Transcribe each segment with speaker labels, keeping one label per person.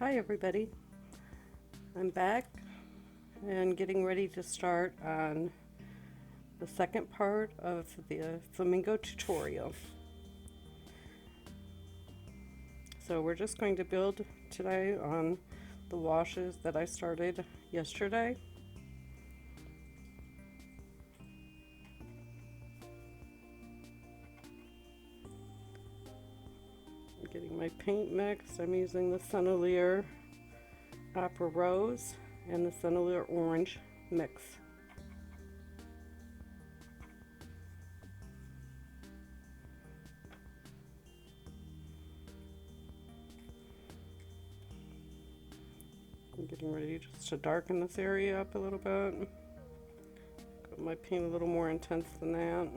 Speaker 1: Hi everybody, I'm back and getting ready to start on the second part of the Flamingo tutorial. So we're just going to build today on the washes that I started yesterday. I'm getting my paint mixed. I'm using the Sennelier Opera Rose and the Sennelier Orange mix. I'm getting ready just to darken this area up a little bit. Got my paint a little more intense than that.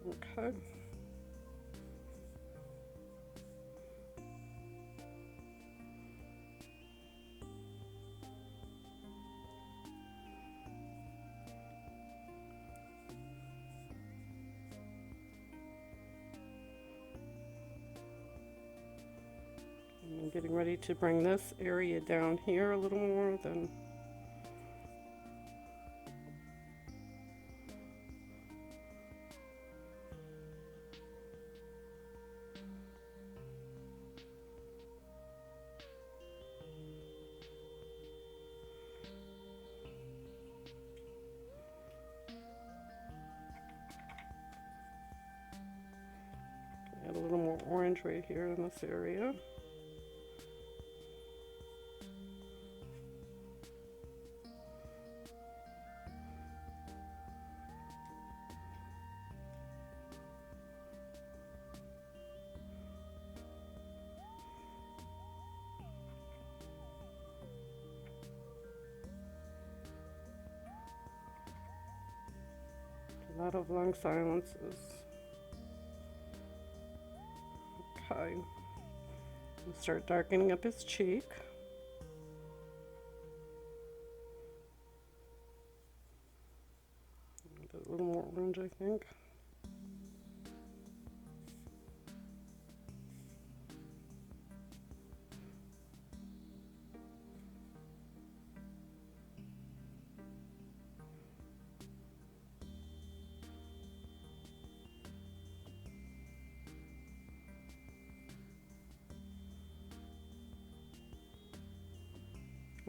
Speaker 1: Okay. I'm getting ready to bring this area down here a little more than add a little more orange right here in this area. A lot of long silences. Okay. We'll start darkening up his cheek. A little more orange, I think.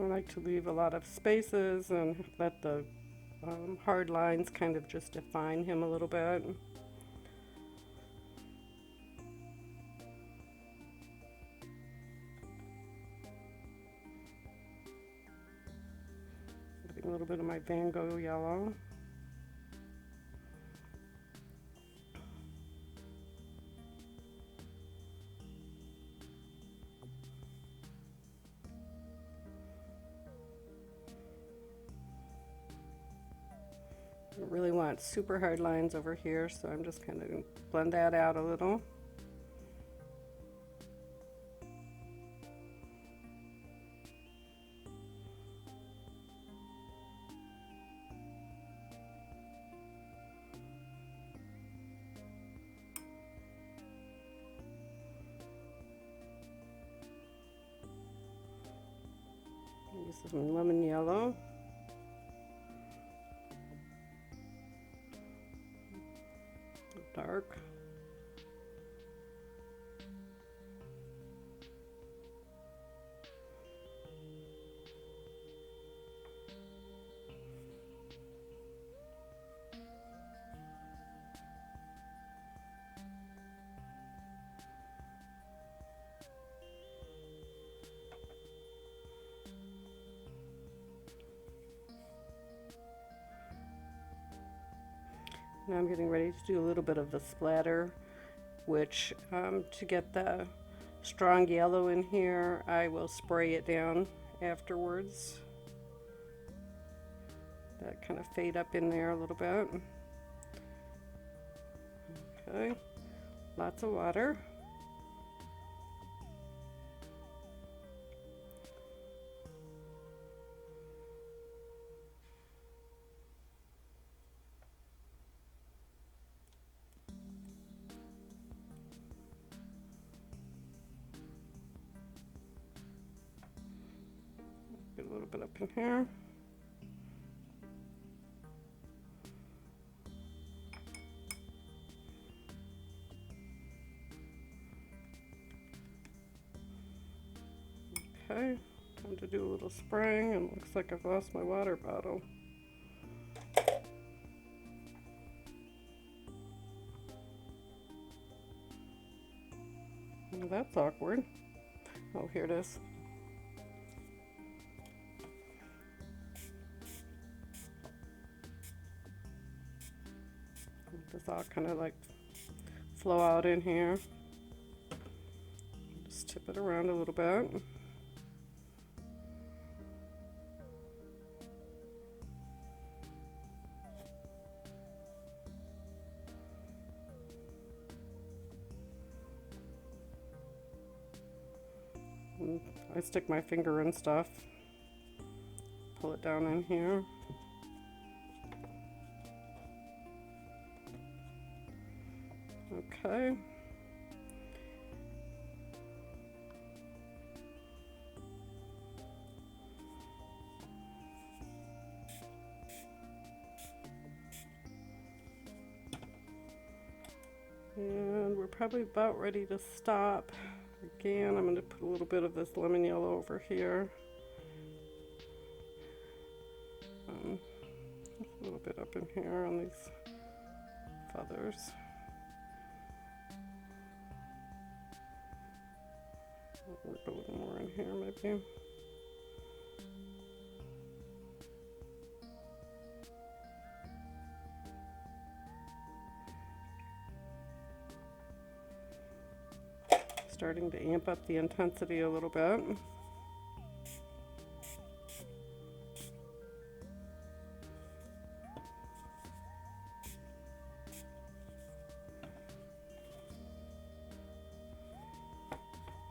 Speaker 1: I like to leave a lot of spaces and let the hard lines kind of just define him a little bit. Putting a little bit of my Van Gogh yellow. I don't really want super hard lines over here, so I'm just kind of going to blend that out a little. Use some lemon yellow. Dark. Now I'm getting ready to do a little bit of the splatter, which to get the strong yellow in here, I will spray it down afterwards. That kind of fade up in there a little bit. Okay, lots of water. it up in here. Okay, time to do a little spraying, and looks like I've lost my water bottle. Well, that's awkward. Oh, here it is. Let this all kind of like flow out in here. Just tip it around a little bit. And I stick my finger in stuff, pull it down in here. Okay. And we're probably about ready to stop. Again, I'm going to put a little bit of this lemon yellow over here. A little bit up in here on these feathers. I'll work a little more in here maybe. Starting to amp up the intensity a little bit.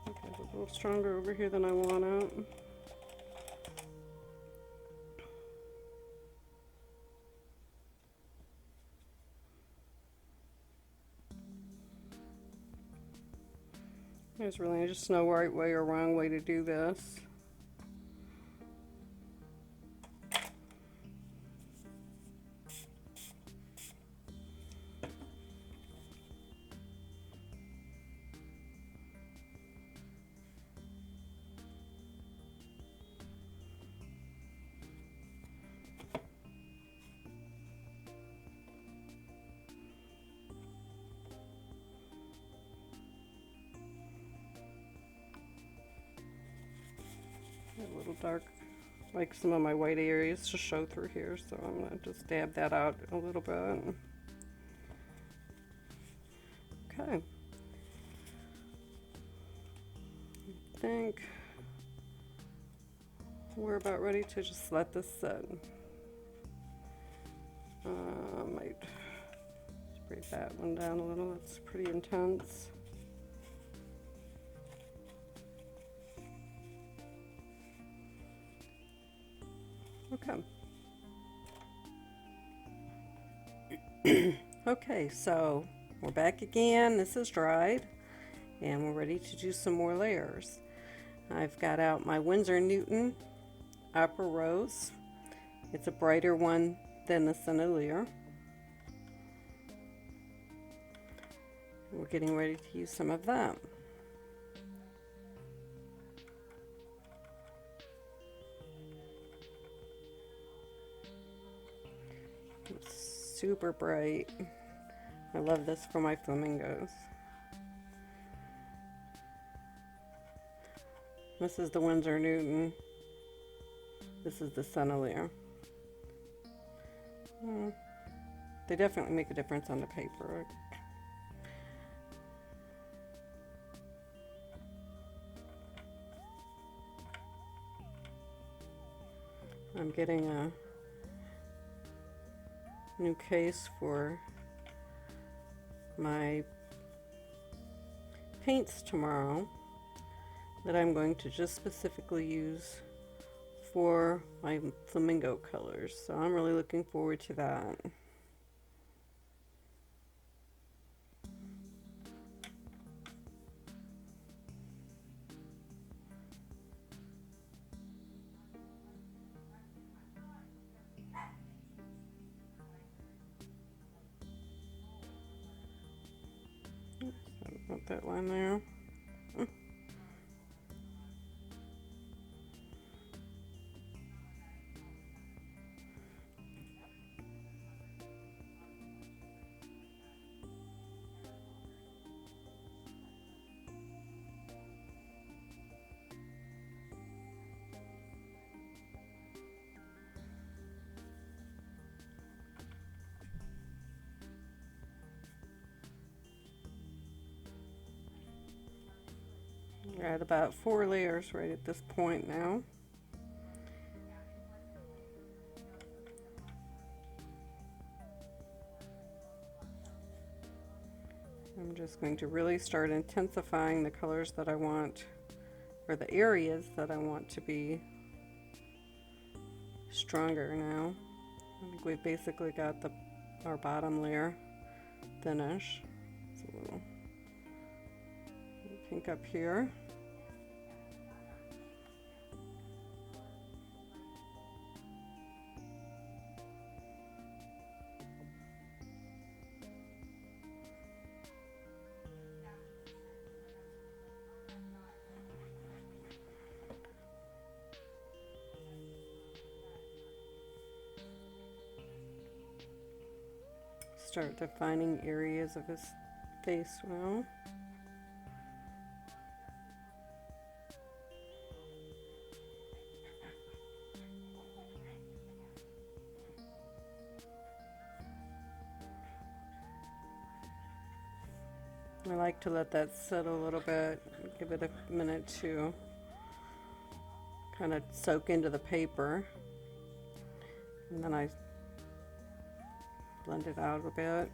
Speaker 1: Okay, a little stronger over here than I want it. There's really just no right way or wrong way to do this. A little dark, like some of my white areas to show through here, so I'm going to just dab that out a little bit. Okay. I think we're about ready to just let this sit. Might spray that one down a little, it's pretty intense. Okay. Okay, so we're back again. This is dried, and we're ready to do some more layers. I've got out my Winsor Newton Opera Rose. It's a brighter one than the Sennelier. We're getting ready to use some of that. It's super bright. I love this for my flamingos. This is the Winsor Newton. This is the Sennelier. They definitely make a difference on the paper. I'm getting a new case for my paints tomorrow that I'm going to just specifically use for my flamingo colors, so I'm really looking forward to that. Got that line there. We're at about 4 layers right at this point now. I'm just going to really start intensifying the colors that I want, or the areas that I want to be stronger now. I think we've basically got our bottom layer finished. It's a little pink up here. Start defining areas of his face now. I like to let that sit a little bit, give it a minute to kind of soak into the paper, and then I blend it out a bit.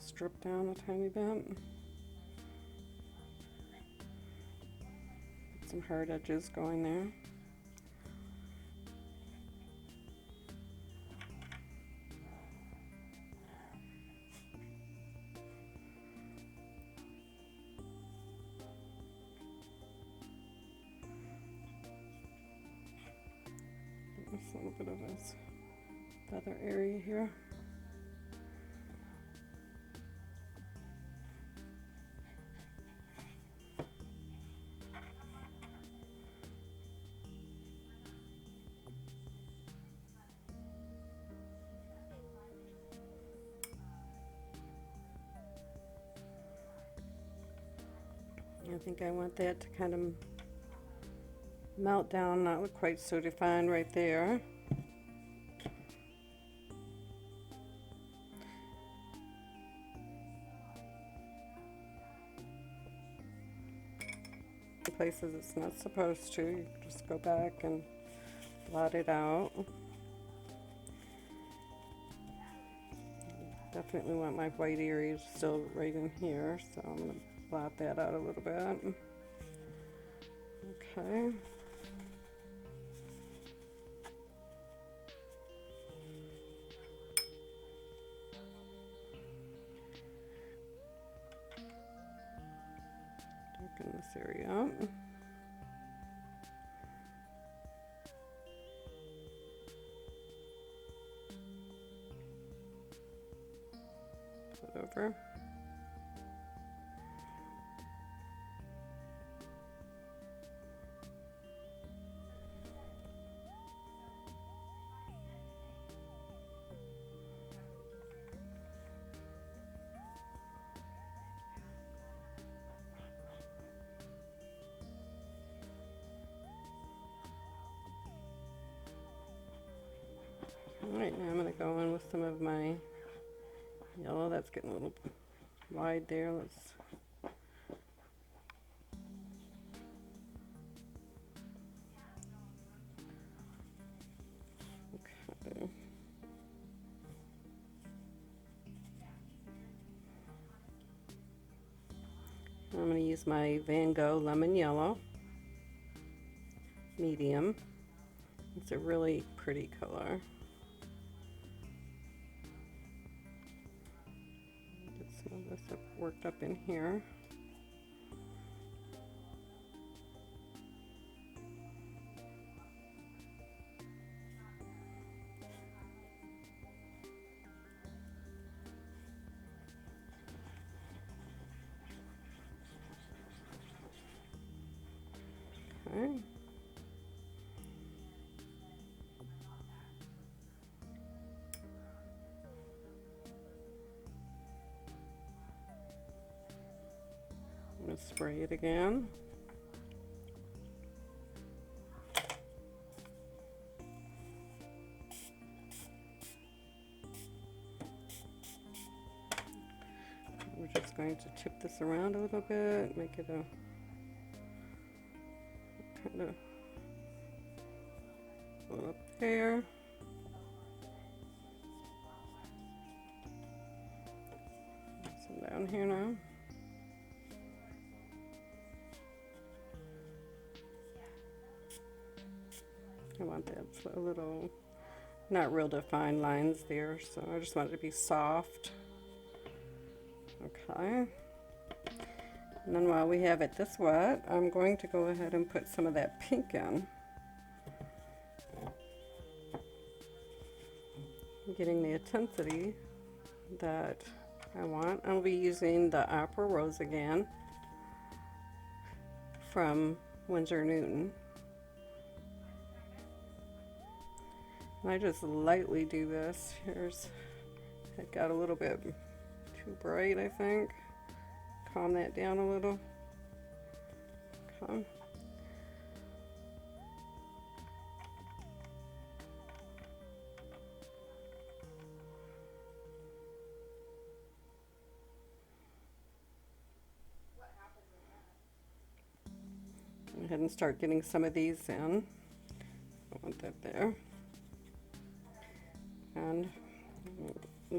Speaker 1: Strip down a tiny bit. Some hard edges going there. Just a little bit of this feather area here. I think I want that to kind of melt down, not look quite so defined right there. In places it's not supposed to, you just go back and blot it out. Definitely want my white areas still right in here, so I'm going to blot that out a little bit. Okay. Darken this area up. Put over. Alright, now I'm going to go in with some of my yellow. That's getting a little wide there. Let's okay. I'm going to use my Van Gogh Lemon Yellow medium. It's a really pretty color. Get some of this worked up in here. Okay. I'm going to spray it again. We're just going to tip this around a little bit, make it a kind of go up there. Some down here now. I want that a little, not real defined lines there, so I just want it to be soft. Okay. And then while we have it this wet, I'm going to go ahead and put some of that pink in. I'm getting the intensity that I want. I'll be using the Opera Rose again from Winsor Newton. And I just lightly do this. It got a little bit too bright, I think. Calm that down a little. Okay. Go ahead and start getting some of these in. I want that there. And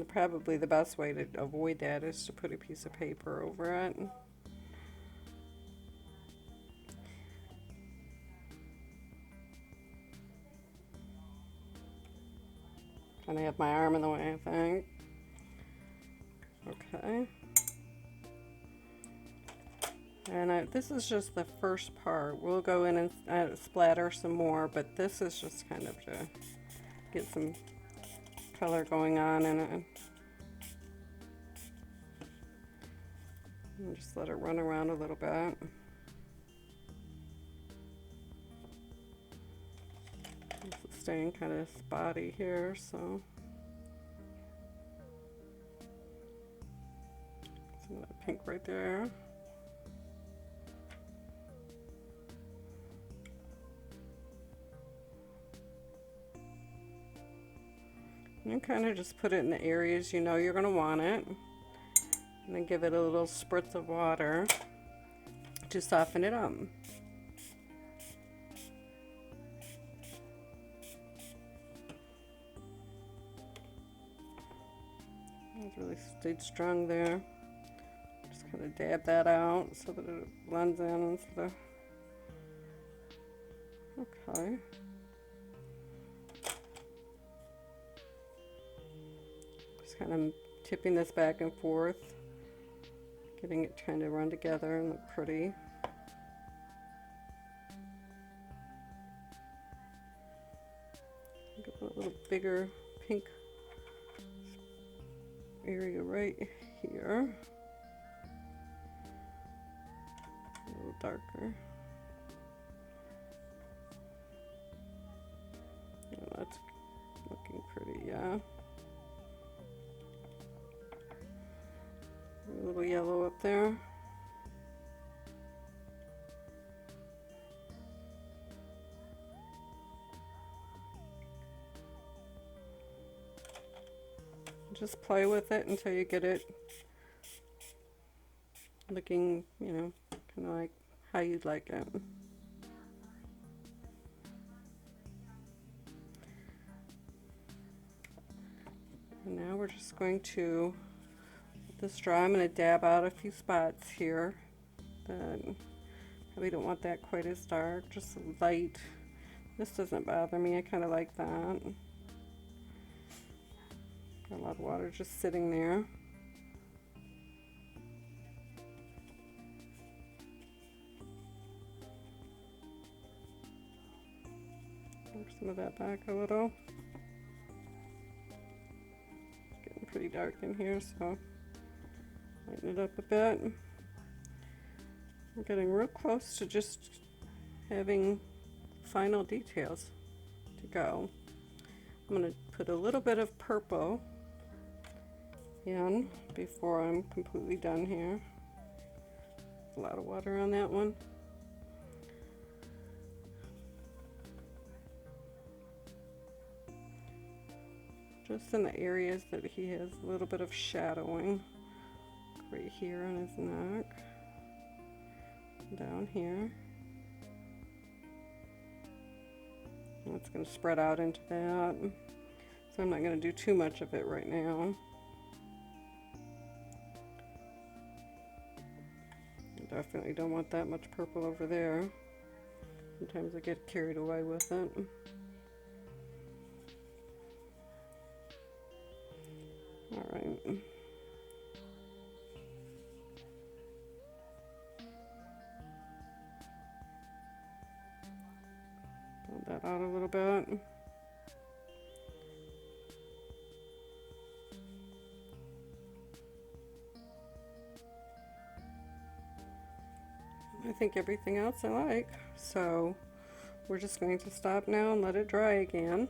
Speaker 1: probably the best way to avoid that is to put a piece of paper over it. Kind of have my arm in the way, I think. Okay. And this is just the first part. We'll go in and splatter some more, but this is just kind of to get some color going on in it. And just let it run around a little bit. It's staying kind of spotty here, so some of that pink right there. And kind of just put it in the areas you know you're going to want it. And then give it a little spritz of water to soften it up. It's really stayed strong there. Just kind of dab that out so that it blends in into the... Okay. Just kind of tipping this back and forth, getting it trying to run together and look pretty. Get a little bigger pink area right here. A little darker. Oh, that's looking pretty, yeah. A little yellow up there. Just play with it until you get it looking, you know, kind of like how you'd like it. And now we're just going to, with this dry, I'm going to dab out a few spots here but probably don't want that quite as dark, just light. This doesn't bother me, I kind of like that. Got a lot of water just sitting there. Move some of that back a little. It's getting pretty dark in here, so lighten it up a bit. We're getting real close to just having final details to go. I'm going to put a little bit of purple in before I'm completely done here. A lot of water on that one. Just in the areas that he has a little bit of shadowing. Right here on his neck. Down here. And it's going to spread out into that. So I'm not going to do too much of it right now. I definitely don't want that much purple over there. Sometimes I get carried away with it. All right. Build that out a little bit. I think everything else I like, so we're just going to stop now and let it dry again.